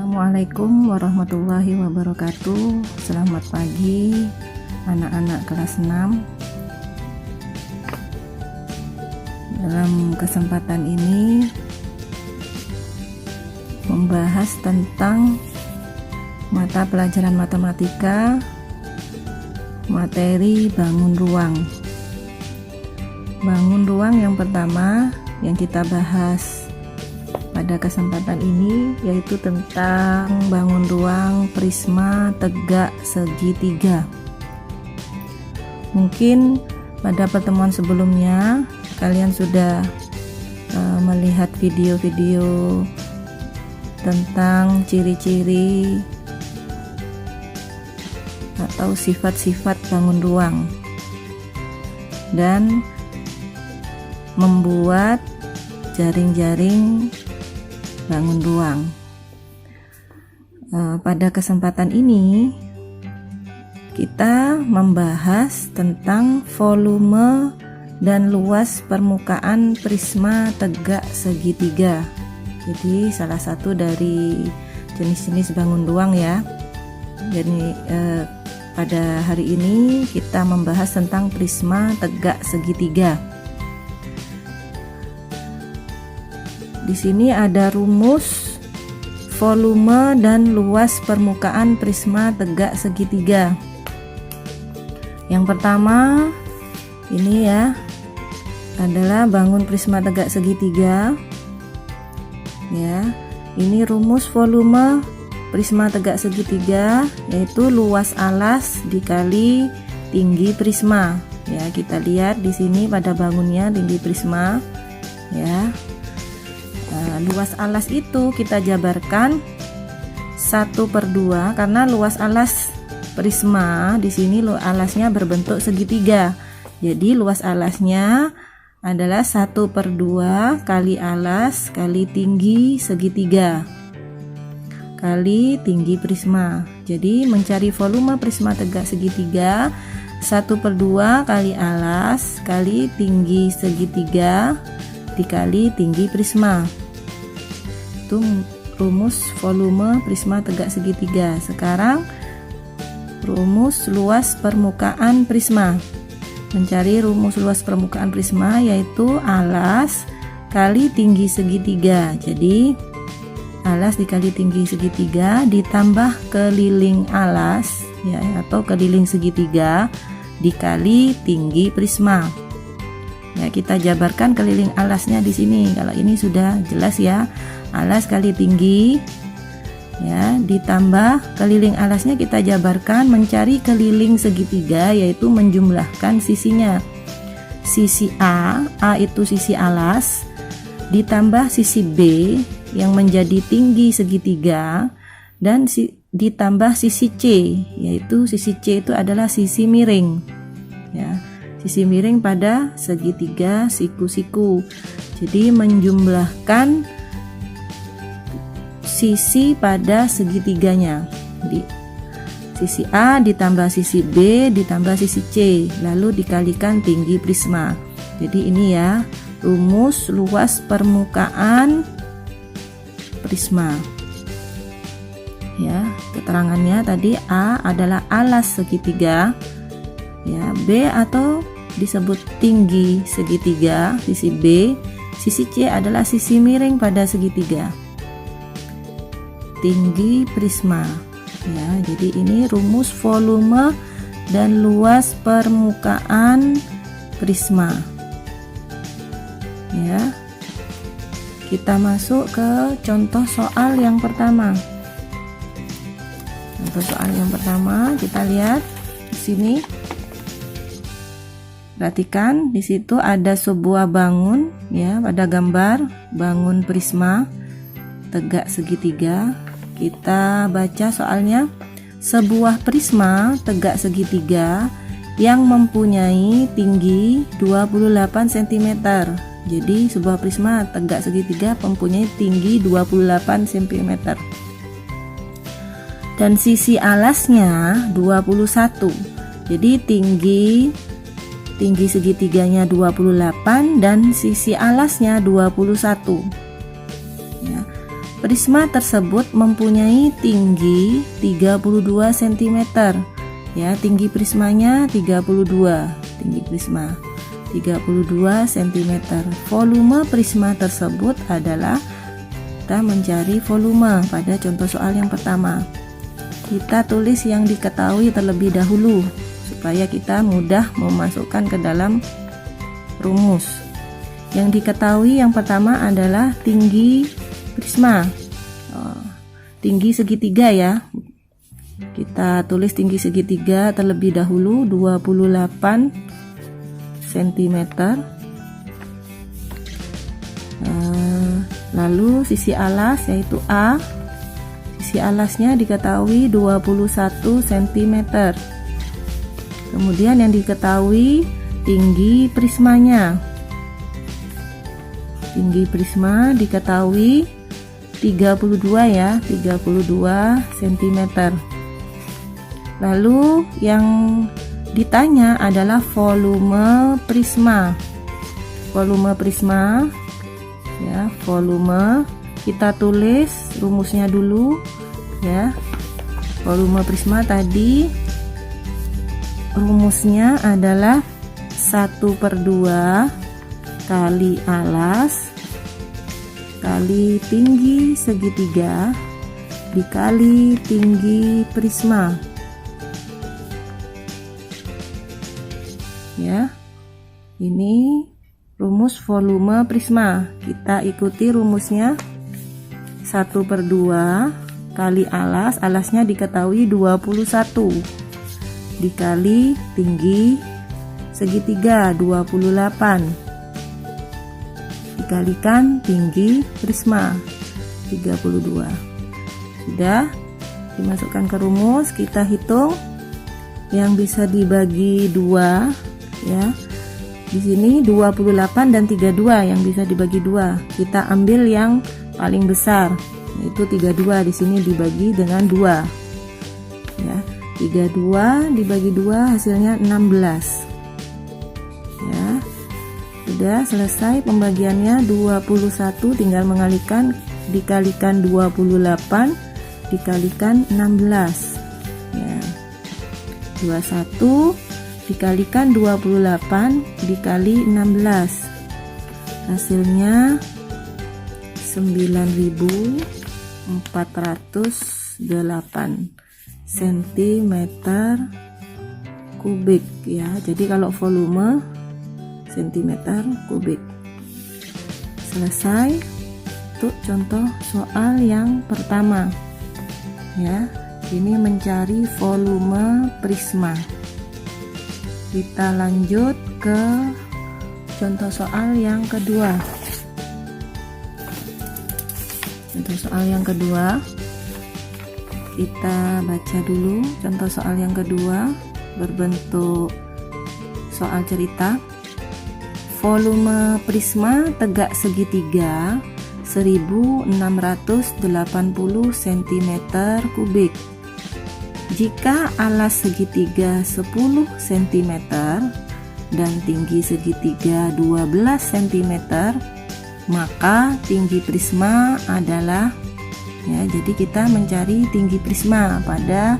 Assalamualaikum warahmatullahi wabarakatuh. Selamat pagi anak-anak kelas 6. Dalam kesempatan ini membahas tentang mata pelajaran matematika materi bangun ruang. Bangun ruang yang pertama yang kita bahas pada kesempatan ini yaitu tentang bangun ruang prisma tegak segitiga. Mungkin pada pertemuan sebelumnya kalian sudah melihat video-video tentang ciri-ciri atau sifat-sifat bangun ruang dan membuat jaring-jaring bangun ruang. Pada kesempatan ini kita membahas tentang volume dan luas permukaan prisma tegak segitiga. Jadi salah satu dari jenis-jenis bangun ruang ya. Jadi pada hari ini kita membahas tentang prisma tegak segitiga. Di sini ada rumus volume dan luas permukaan prisma tegak segitiga. Yang pertama ini ya adalah bangun prisma tegak segitiga. Ya, ini rumus volume prisma tegak segitiga yaitu luas alas dikali tinggi prisma. Ya, kita lihat di sini pada bangunnya tinggi prisma. Ya. Luas alas itu kita jabarkan 1/2 karena luas alas prisma di sini alasnya berbentuk segitiga. Jadi luas alasnya adalah 1/2 kali alas kali tinggi segitiga kali tinggi prisma. Jadi mencari volume prisma tegak segitiga 1/2 kali alas kali tinggi segitiga dikali tinggi prisma. Itu rumus volume prisma tegak segitiga. Sekarang rumus luas permukaan prisma. Mencari rumus luas permukaan prisma yaitu alas kali tinggi segitiga. Jadi alas dikali tinggi segitiga ditambah keliling alas ya atau keliling segitiga dikali tinggi prisma. Ya, kita jabarkan keliling alasnya di sini. Kalau ini sudah jelas ya. Alas kali tinggi ya ditambah keliling alasnya kita jabarkan mencari keliling segitiga yaitu menjumlahkan sisinya. Sisi A itu sisi alas ditambah sisi B yang menjadi tinggi segitiga dan ditambah sisi C yaitu sisi C itu adalah sisi miring. Ya, sisi miring pada segitiga siku-siku. Jadi menjumlahkan sisi pada segitiganya. Di sisi A ditambah sisi B ditambah sisi C lalu dikalikan tinggi prisma. Jadi ini ya rumus luas permukaan prisma. Ya, keterangannya tadi A adalah alas segitiga. Ya, B atau disebut tinggi segitiga, sisi B. Sisi C adalah sisi miring pada segitiga. Tinggi prisma. Ya, jadi ini rumus volume dan luas permukaan prisma. Ya. Kita masuk ke contoh soal yang pertama. Contoh soal yang pertama kita lihat di sini. Perhatikan di situ ada sebuah bangun ya pada gambar bangun prisma tegak segitiga. Kita baca soalnya. Sebuah prisma tegak segitiga yang mempunyai tinggi 28 cm. Jadi sebuah prisma tegak segitiga mempunyai tinggi 28 cm. Dan sisi alasnya 21. Jadi tinggi segitiganya 28 dan sisi alasnya 21. Ya. Prisma tersebut mempunyai tinggi 32 cm. Ya, tinggi prismanya 32. Tinggi prisma 32 cm. Volume prisma tersebut adalah, kita mencari volume pada contoh soal yang pertama. Kita tulis yang diketahui terlebih dahulu supaya kita mudah memasukkan ke dalam rumus. Yang diketahui yang pertama adalah tinggi prisma, tinggi segitiga ya. Kita tulis tinggi segitiga terlebih dahulu 28 cm. Lalu sisi alas yaitu A, sisi alasnya diketahui 21 cm. Kemudian yang diketahui tinggi prismanya. Tinggi prisma diketahui 32 ya, 32 cm. Lalu yang ditanya adalah volume prisma. Volume prisma ya, volume kita tulis rumusnya dulu ya. Volume prisma tadi rumusnya adalah 1/2 kali alas kali tinggi segitiga dikali tinggi prisma. Ya, ini rumus volume prisma. Kita ikuti rumusnya 1/2 kali alas, alasnya diketahui 21 dikali tinggi segitiga 28 dikalikan tinggi prisma 32. Sudah dimasukkan ke rumus, kita hitung yang bisa dibagi 2 ya. Di sini 28 dan 32 yang bisa dibagi 2. Kita ambil yang paling besar, yaitu 32 di sini dibagi dengan 2. Ya, 32 dibagi 2 hasilnya 16. Ya. Sudah selesai pembagiannya. 21 tinggal mengalihkan, dikalikan 28 dikalikan 16. Ya. 21 dikalikan 28 dikali 16, hasilnya 9.408 cm kubik ya. Jadi kalau volume cm kubik. Selesai untuk contoh soal yang pertama ya. Ini mencari volume prisma. Kita lanjut ke contoh soal yang kedua. Contoh soal yang kedua, kita baca dulu contoh soal yang kedua berbentuk soal cerita. Volume prisma tegak segitiga 1680 cm kubik. Jika alas segitiga 10 cm dan tinggi segitiga 12 cm, maka tinggi prisma adalah ya. Jadi kita mencari tinggi prisma pada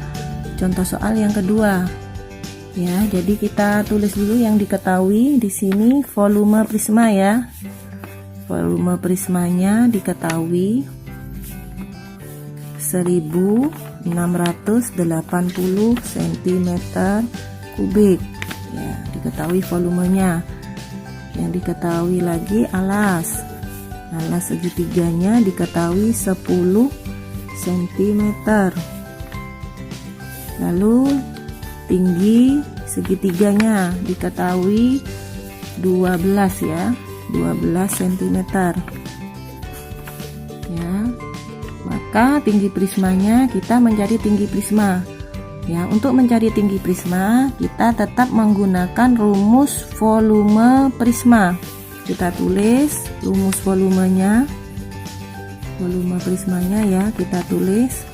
contoh soal yang kedua. Ya, jadi kita tulis dulu yang diketahui di sini volume prisma ya. Volume prismanya diketahui 1680 cm kubik ya, diketahui volumenya. Yang diketahui lagi alas segitiganya diketahui 10 cm. Lalu tinggi segitiganya diketahui 12 ya, 12 cm ya. Maka tinggi prismanya, kita mencari tinggi prisma ya. Untuk mencari tinggi prisma kita tetap menggunakan rumus volume prisma. Kita tulis rumus volumenya, volume prismanya ya. Kita tulis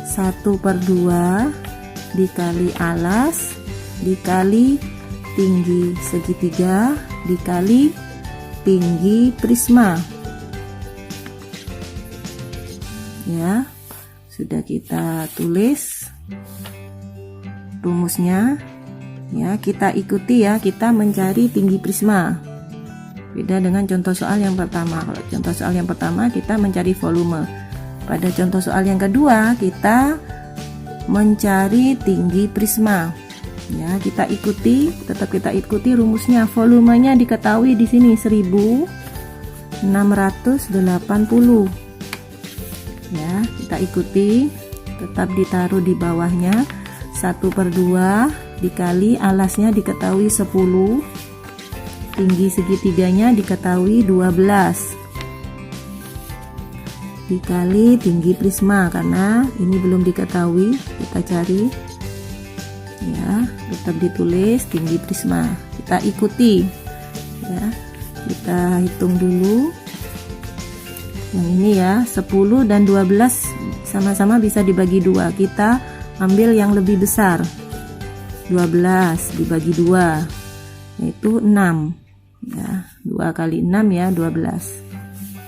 1/2 dikali alas dikali tinggi segitiga dikali tinggi prisma. Ya, sudah kita tulis rumusnya. Ya, kita ikuti ya, kita mencari tinggi prisma. Beda dengan contoh soal yang pertama. Kalau contoh soal yang pertama kita mencari volume. Pada contoh soal yang kedua kita mencari tinggi prisma. Ya, kita ikuti, tetap kita ikuti rumusnya. Volumenya diketahui di sini 1680. Ya, kita ikuti, tetap ditaruh di bawahnya. 1/2 dikali alasnya diketahui 10, tinggi segitiganya diketahui 12, dikali tinggi prisma, karena ini belum diketahui, kita cari ya, tetap ditulis tinggi prisma, kita ikuti ya, kita hitung dulu yang ini ya, 10 dan 12 sama-sama bisa dibagi 2, kita ambil yang lebih besar, 12 dibagi 2 yaitu 6 ya, 2 kali 6 ya 12.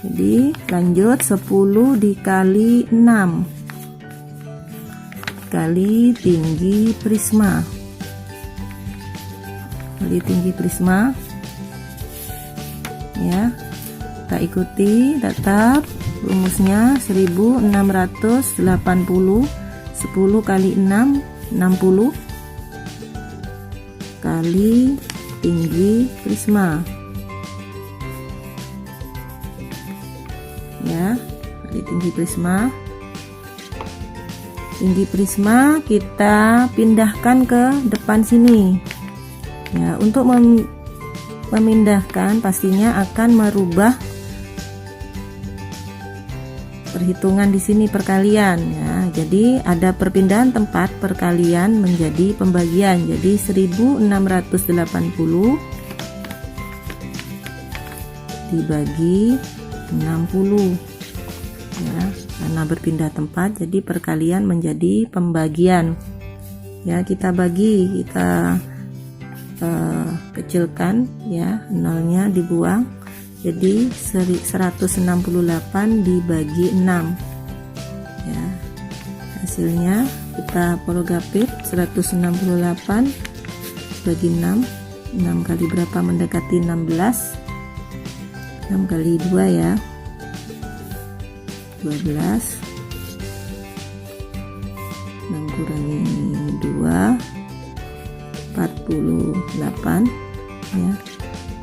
Jadi lanjut 10 dikali 6 kali tinggi prisma, kali tinggi prisma ya, kita ikuti tetap rumusnya 1680, 10 kali 6 60 kali tinggi prisma ya, kali tinggi prisma. Tinggi prisma kita pindahkan ke depan sini ya. Untuk memindahkan pastinya akan merubah perhitungan di sini perkalian ya. Jadi ada perpindahan tempat perkalian menjadi pembagian. Jadi 1680 dibagi 60 ya, karena berpindah tempat jadi perkalian menjadi pembagian ya. Kita bagi, kita kecilkan ya, nolnya dibuang, jadi 168 dibagi 6 ya, hasilnya kita prologapit 168 bagi 6, 6 kali berapa mendekati 16, 6 kali 2 ya 12, 6 kurangi 2 48 ya,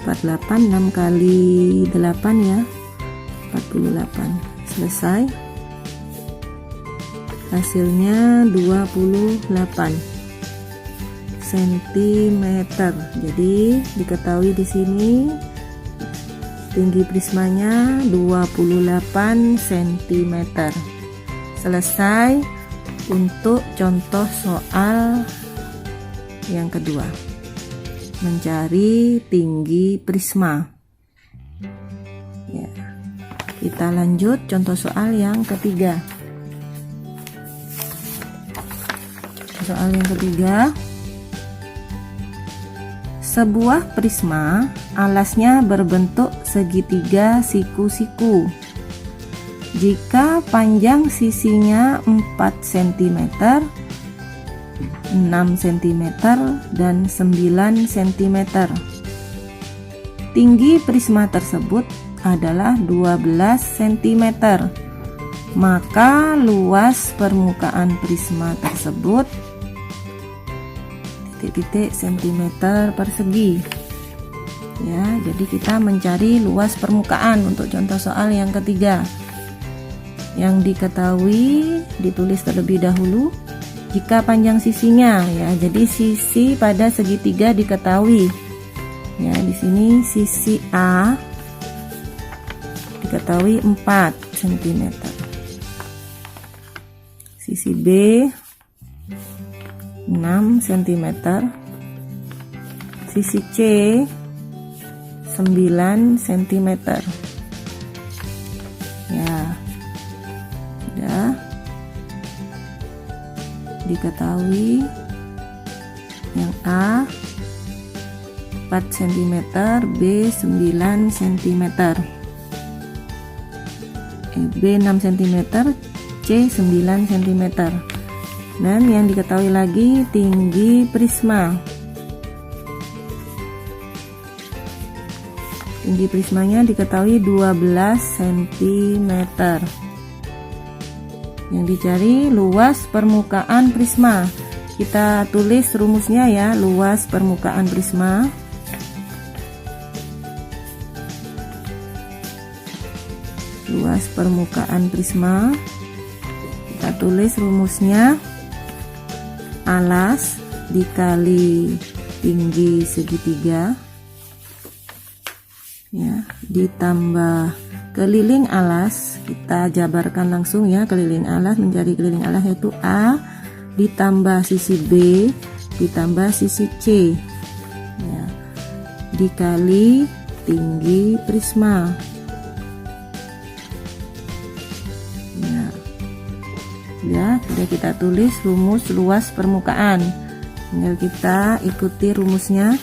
48, 6 kali 8 ya 48. Selesai, hasilnya 28 cm. Jadi diketahui di sini tinggi prismanya 28 cm. Selesai untuk contoh soal yang kedua, mencari tinggi prisma ya. Kita lanjut contoh soal yang ketiga. Soal yang ketiga, sebuah prisma alasnya berbentuk segitiga siku-siku. Jika panjang sisinya 4 cm, 6 cm, dan 9 cm, tinggi prisma tersebut adalah 12 cm, maka luas permukaan prisma tersebut titik-titik cm persegi ya. Jadi kita mencari luas permukaan untuk contoh soal yang ketiga. Yang diketahui ditulis terlebih dahulu jika panjang sisinya ya. Jadi sisi pada segitiga diketahui ya. Di sini sisi A diketahui 4 cm, sisi B 6 cm, sisi C 9 cm ya. Sudah diketahui yang A cm, B 9 cm, B 6 cm, C 9 cm. Dan yang diketahui lagi tinggi prisma. Tinggi prismanya diketahui 12 cm. Yang dicari luas permukaan prisma. Kita tulis rumusnya ya, luas permukaan prisma. Luas permukaan prisma. Kita tulis rumusnya alas dikali tinggi segitiga ya, ditambah keliling alas. Kita jabarkan langsung ya, keliling alas menjadi keliling alas yaitu A ditambah sisi B ditambah sisi C ya, dikali tinggi prisma ya. Sudah kita tulis rumus luas permukaan, tinggal kita ikuti rumusnya,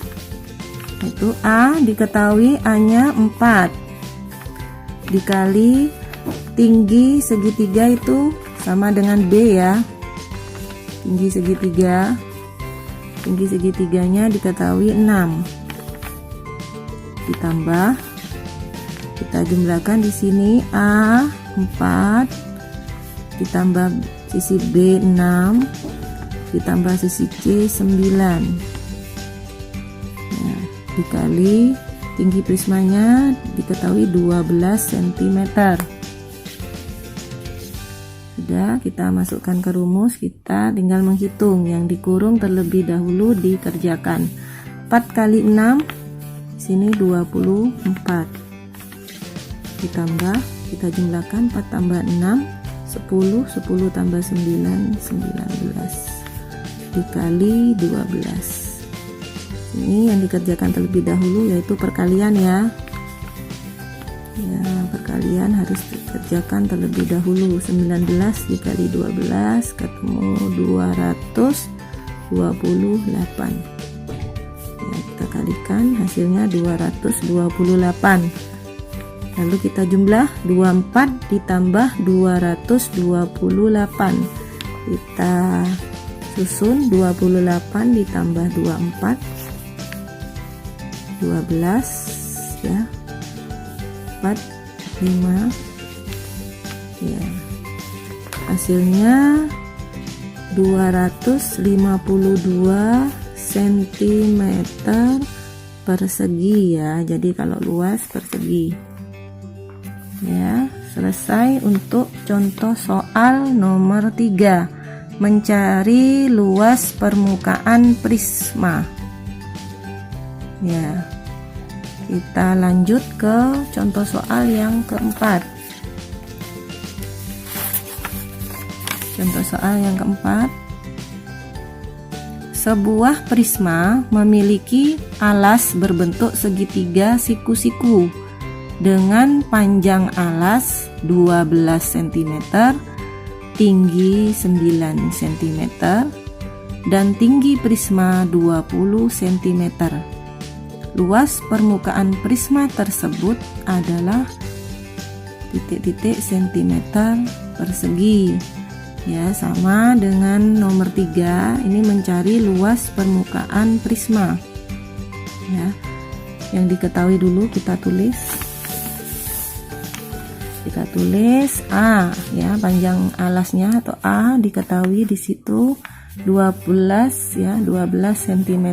yaitu A diketahui A nya 4 dikali tinggi segitiga itu sama dengan B ya. Tinggi segitiganya diketahui 6, ditambah kita jumlahkan di sini A 4 ditambah sisi B 6 ditambah sisi C 9 ya, dikali tinggi prismanya diketahui 12 cm. Sudah, kita masukkan ke rumus, kita tinggal menghitung. Yang dikurung terlebih dahulu dikerjakan. 4 kali 6 sini 24 ditambah, kita jumlahkan 4 tambah 6 10, 10 tambah 9 19 dikali 12. Ini yang dikerjakan terlebih dahulu yaitu perkalian ya. Ya, perkalian harus dikerjakan terlebih dahulu. 19 dikali 12 ketemu 228 ya, kita kalikan hasilnya 228. Lalu kita jumlah 24 ditambah 228. Kita susun 28 ditambah 24 12 ya. 4 5 ya. Hasilnya 252 cm persegi ya. Jadi kalau luas persegi. Ya, selesai untuk contoh soal nomor 3, mencari luas permukaan prisma. Ya, kita lanjut ke contoh soal yang keempat. Contoh soal yang keempat, sebuah prisma memiliki alas berbentuk segitiga siku-siku dengan panjang alas 12 cm, tinggi 9 cm, dan tinggi prisma 20 cm. Luas permukaan prisma tersebut adalah titik-titik cm persegi. Ya, sama dengan nomor 3, ini mencari luas permukaan prisma. Ya, yang diketahui dulu kita tulis. Kita tulis A ya, panjang alasnya atau A diketahui di situ 12 ya, 12 cm.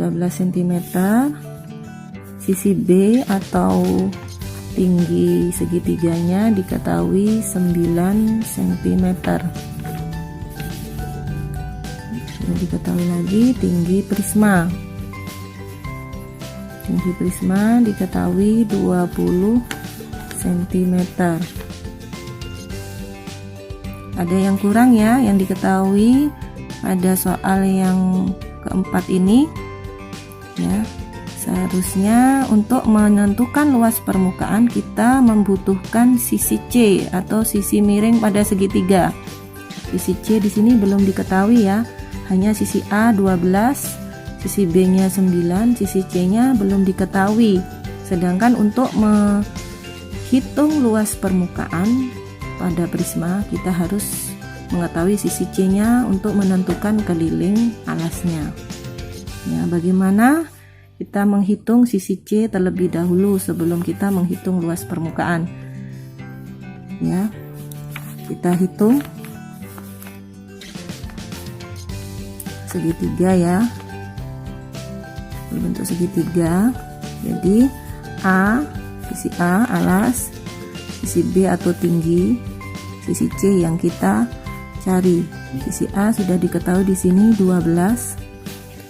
12 cm. Sisi B atau tinggi segitiganya diketahui 9 cm. Yang diketahui lagi tinggi prisma. Tinggi prisma diketahui 20 cm. Ada yang kurang ya, yang diketahui pada soal yang keempat ini ya. Seharusnya untuk menentukan luas permukaan kita membutuhkan sisi C atau sisi miring pada segitiga. Sisi C di sini belum diketahui ya, hanya sisi A 12, sisi B nya 9, sisi C nya belum diketahui. Sedangkan untuk menghitung luas permukaan pada prisma, kita harus mengetahui sisi C nya untuk menentukan keliling alasnya. Ya, bagaimana kita menghitung sisi C terlebih dahulu sebelum kita menghitung luas permukaan? Ya, kita hitung segitiga ya, berbentuk segitiga. Jadi sisi A alas, sisi B atau tinggi, sisi C yang kita cari. Sisi A sudah diketahui di sini 12,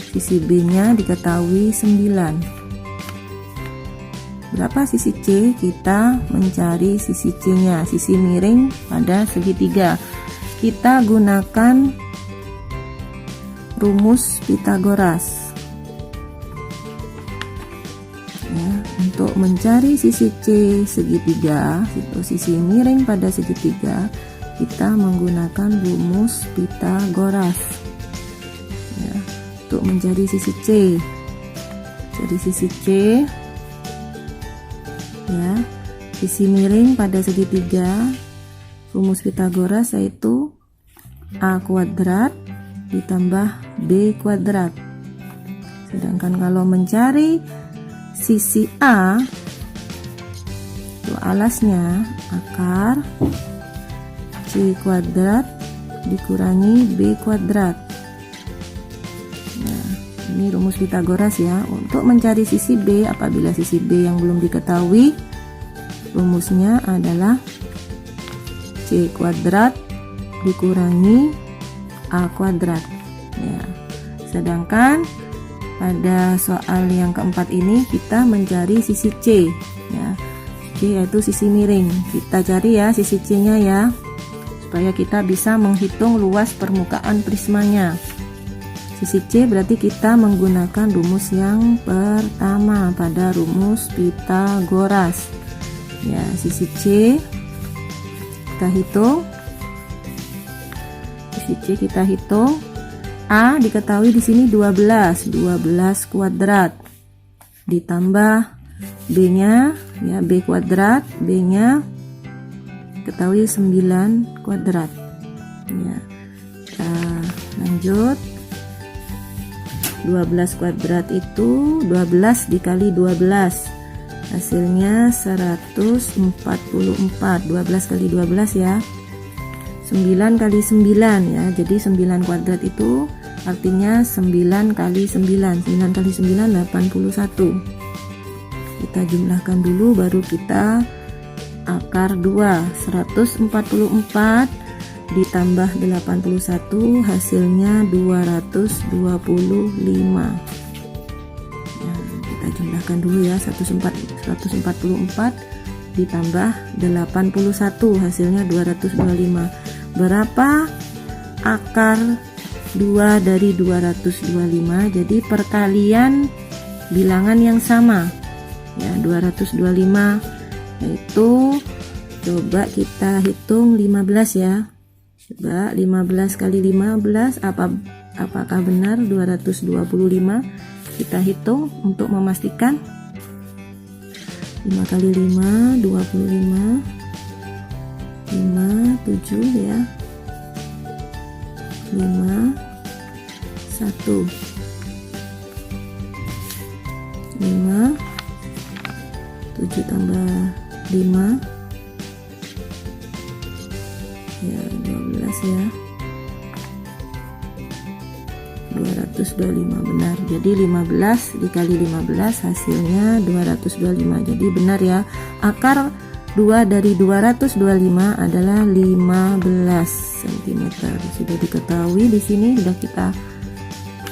sisi B nya diketahui 9. Berapa sisi C? Kita mencari sisi C nya, sisi miring pada segitiga. Kita gunakan rumus Pitagoras ya, untuk mencari sisi C segitiga, itu sisi miring pada segitiga, kita menggunakan rumus Pitagoras ya, untuk mencari sisi C. Jadi sisi C ya, sisi miring pada segitiga, rumus Pitagoras yaitu A kuadrat ditambah B kuadrat. Sedangkan kalau mencari sisi A, itu alasnya akar C kuadrat dikurangi B kuadrat. Nah, ini rumus Pitagoras ya. Untuk mencari sisi B, apabila sisi B yang belum diketahui, rumusnya adalah C kuadrat dikurangi A kuadrat ya. Sedangkan pada soal yang keempat ini kita mencari sisi C ya, C yaitu sisi miring. Kita cari ya sisi C nya ya, supaya kita bisa menghitung luas permukaan prismanya. Sisi C berarti kita menggunakan rumus yang pertama pada rumus Pitagoras ya. Sisi C kita hitung, sisi C kita hitung. A diketahui di sini 12 kuadrat ditambah B nya ya, B kuadrat, B nya ketahui 9 kuadrat ya. Kita lanjut, 12 kuadrat itu 12 dikali 12 hasilnya 144. 12 kali 12 ya, 9 kali 9 ya. Jadi 9 kuadrat itu artinya 9 kali 9. 9 kali 9 81. Kita jumlahkan dulu baru kita akar 2. 144 ditambah 81 hasilnya 225. Nah, kita jumlahkan dulu ya, 144 ditambah 81 hasilnya 225. Berapa akar 2 dari 225? Jadi perkalian bilangan yang sama ya, 225 yaitu, coba kita hitung 15 ya. Coba 15 kali 15 apakah benar 225? Kita hitung untuk memastikan. 5 kali 5 25, 5 7 ya, 5 1, 5 7 tambah 5 ya 12 ya, 225 benar. Jadi 15 dikali 15 hasilnya 225. Jadi benar ya, akar 2 dari 225 adalah 15 cm. Sudah diketahui di sini, sudah kita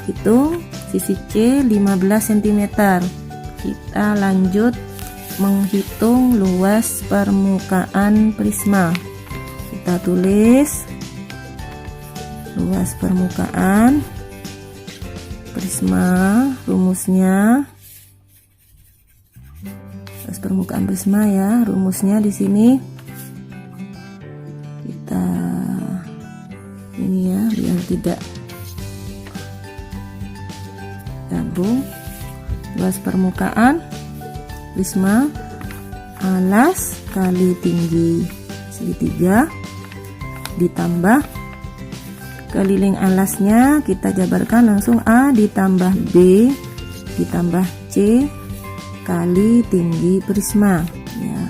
hitung sisi C 15 cm. Kita lanjut menghitung luas permukaan prisma. Kita tulis luas permukaan prisma, rumusnya luas permukaan prisma ya, rumusnya di sini kita ini ya, biar tidak luas permukaan prisma, alas kali tinggi segitiga, ditambah keliling alasnya, kita jabarkan langsung A ditambah B ditambah C kali tinggi prisma ya.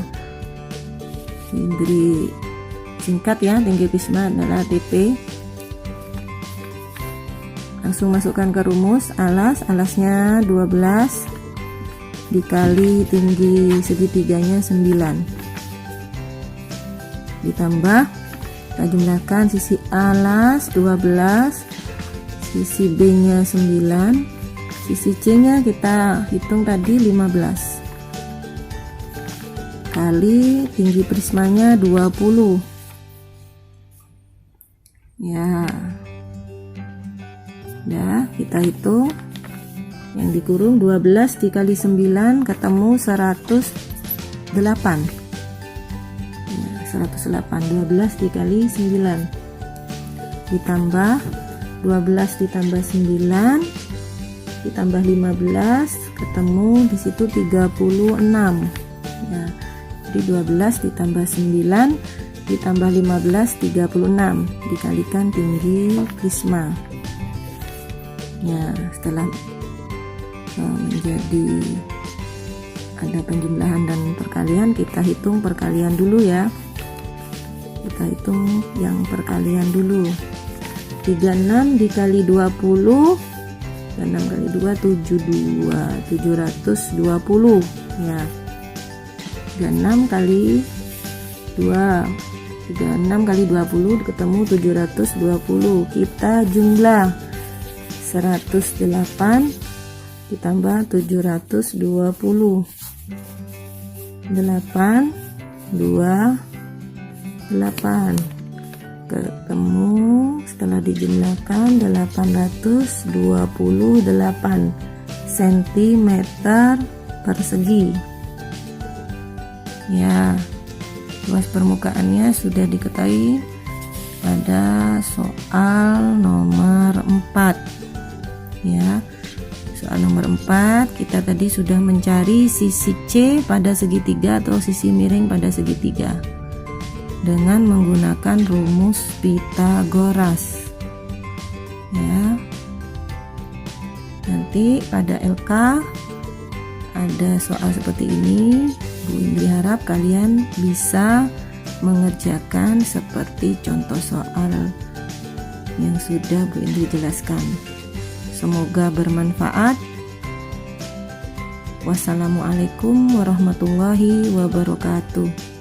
Diberi singkat ya, tinggi prisma adalah dp. Langsung masukkan ke rumus, alasnya 12 dikali tinggi segitiganya 9, ditambah kita jumlahkan sisi alas 12, sisi B nya 9, sisi C nya kita hitung tadi 15 kali tinggi prismanya 20 ya. Udah, kita hitung yang dikurung 12 dikali 9 ketemu 108 ya, 108. 12 dikali 9 ditambah 12 ditambah 9 ditambah 15 ketemu di situ 36 ya. Jadi 12 ditambah 9 ditambah 15 36 dikalikan tinggi prisma ya. Setelah menjadi ada penjumlahan dan perkalian, kita hitung perkalian dulu ya. Kita hitung yang perkalian dulu. 36 dikali 20, 36 kali 2 72, 720 ya. 36 kali 2, 36 kali 20 ketemu 720. Kita jumlah 108 ditambah 720, 8 2 8 ketemu setelah dijumlahkan 828 cm persegi ya. Luas permukaannya sudah diketahui pada soal nomor 4 ya. Soal nomor 4 kita tadi sudah mencari sisi C pada segitiga atau sisi miring pada segitiga dengan menggunakan rumus Pythagoras ya. Nanti pada LK ada soal seperti ini. Bu Indri harap kalian bisa mengerjakan seperti contoh soal yang sudah Bu Indri jelaskan. Semoga bermanfaat. Wassalamualaikum warahmatullahi wabarakatuh.